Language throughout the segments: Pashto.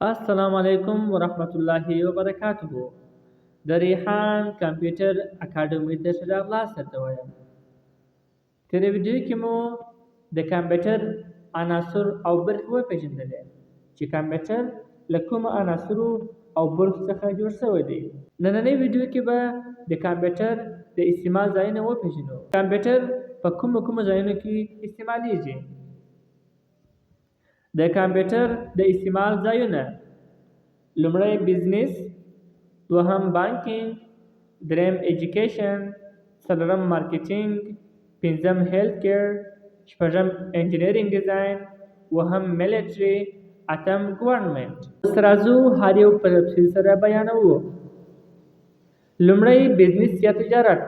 السلام علیکم ورحمت الله وبرکاته. د ریحان کمپیوټر اکاډمۍ ته ښه راغلاست درته وایم. تېره ویډیو کې مو د کمپیوټر عناصر او برخې وپېژندلې چې کمپیوټر له کومو عناصرو او برخو څخه جوړ شوی دی. نننۍ ویډیو کې به د کمپیوټر د استعمال ځایونه وپېژنو. کمپیوټر په کومو ځایونو کې استعمالیږي. د کمپیوټر د استعمال ځایونه: لومړی بزنس، دوهم بانکینګ، دریم ایجوکیشن، څلورم مارکیټینګ، پنځم هیلث کیر، شپږم انجینرینګ ډیزاین، اووم ملیټري، اتم ګورنمنټ. اوس راځو هر یو په تفصیل سره بیانوو. لومړی بزنس یا تجارت.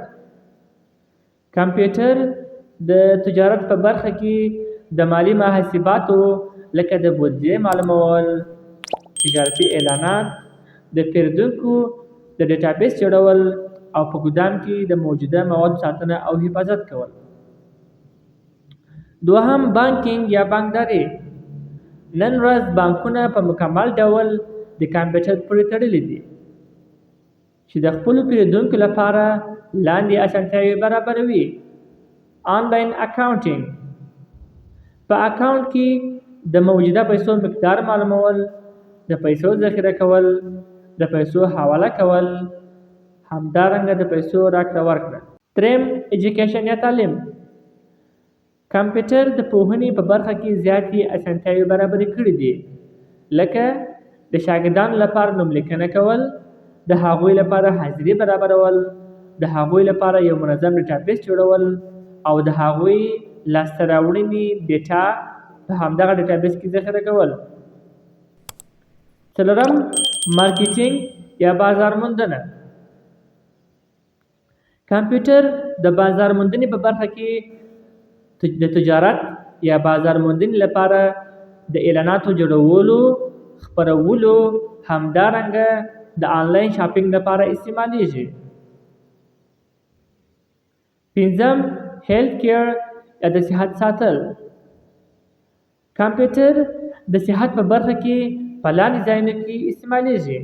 کمپیوټر د تجارت په برخه کې د مالی محاسباتو لکه د بودیجې معلومول، تجارتي اعلانات، د پیرودونکو د ډیټابیس جوړول او په ګدام کې د موجوده موادو ساتنه او حفاظت کول. دوهم بانکینګ یا بانکداري. نن ورځ بانکونه په مکمل ډول د کمپیوټر پورې تړلي دي چې د خپلو پیرودونکو لپاره لاندې اسانتیاوې برابروي. آنلاین اکاونټینګ. په اکاونټ کې د موجوده پیسو مقدار معلومول، د پیسو ذخیره کول، د پیسو حواله کول، همدارنګه د پیسو راکړه ورکړه. دریم ایجوکیشن یا تعلیم. کمپیوټر د پوهنې په برخه کې زیاتې اسانتیاوې برابرې کړي دي، لکه د شاګردانو لپاره نوملیکنه کول، د هغوی لپاره حاضري برابرول، د هغوی لپاره یو منظم ډیټابیس جوړول او د هغوی لاسته راوړنې ډیټا په همدغه ډیټابیس کې ذخیره کول. څلورم مارکیټینګ یا بازار موندنه. کمپیوټر د بازار موندنې په برخه کې د تجارت یا بازار موندنې لپاره د اعلاناتو جوړولو، خپرولو، همدارنګه د آنلاین شاپینګ لپاره استعمالیږي. پنځم هیلث کیر یا د صحت ساتل. کمپیوټر د صحت په برخه کې په لاندې ځایونو کې استعمالیږي،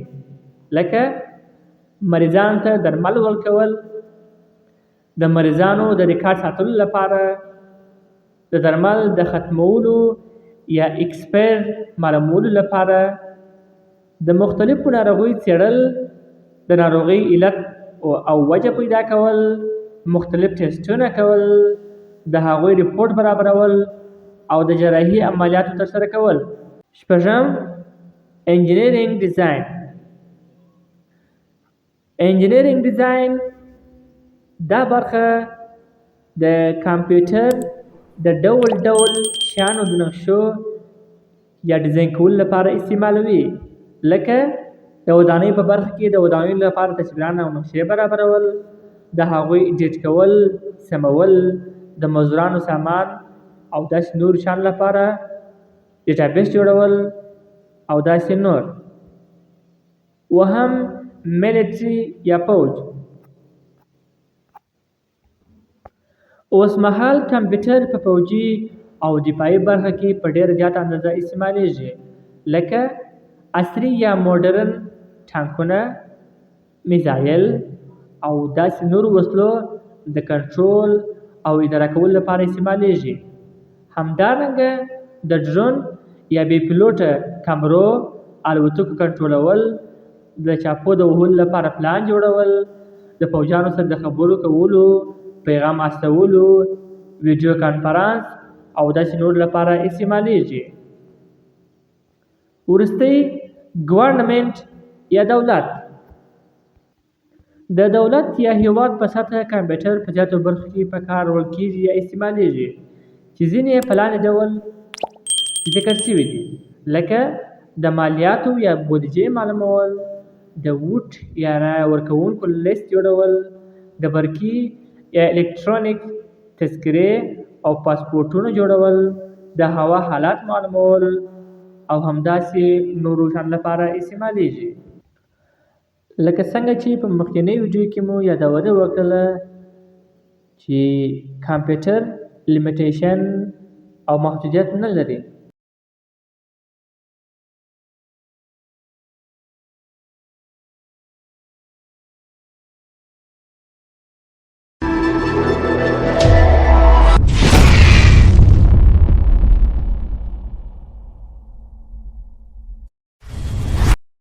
لکه مریضانو ته درمل ورکول، د مریضانو د ریکارډ ساتلو لپاره، د درمل د ختمولو یا ایکسپایر معلومولو لپاره، د مختلفو ناروغیو څیړل، د ناروغۍ علت او وجه پیدا کول، مختلف ټیسټونه کول، د هغوی ریپورټ برابرول او د جراحي عملیاتو ترسره کول. شپږم انجینرینګ ډیزاین. انجینرینګ ډیزاین دا برخه د کمپیوټر د ډول ډول شیانو د نقشو یا ډیزاین کولو لپاره استعمالوي، لکه د ودانۍ په برخه کې د ودانیو لپاره تصویران او نقشې برابرول، د هغوی ایډیټ کول، سمول، د مزدورانو سامان او داسې نور شیانو لپاره ډیټابیس جوړول او داسې نور. اووم ملیټري یا پوج. اوس مهال کمپیوټر په پوجي او دفاعي برخه کې په ډېره زیاته اندازه استعمالیږي، لکه عصري یا موډرن ټانکونه، میزایل او داسې نور وسلو د کنټرول او اداره کولو لپاره استعمالیږي. همدارنګه د ډرون یا بې پیلوټه کمرو الوتکو کنټرولول، د چاپو د وهلو لپاره پلان جوړول، د پوجانو سره د خبرو کولو، پیغام استولو، ویډیو کانفرانس او داسې نور لپاره استعمالیږي. وروستی ګورنمنټ یا دولت. د دولت یا هیواد په سطحه کمپیوټر په زیاتو برخو کې په کار وړل کیږي یا استعمالیږي، چې ځینې یې په لاندې ډول ذکر شوي دي، لکه د مالیاتو یا بودیجې معلومول، د ووټ یا رایه ورکوونکو لیست جوړول، د برقي یا الکترونیک تذکرې او پاسپورټونو جوړول، د هوا حالات معلومول او همداسې نورو شیانو لپاره استعمالیږي. لکه څنګه چې په مخکینۍ ویډیو کې مو یادونه وکړله چې کمپیوټر لیمیټیشن او محدودیت نه لري.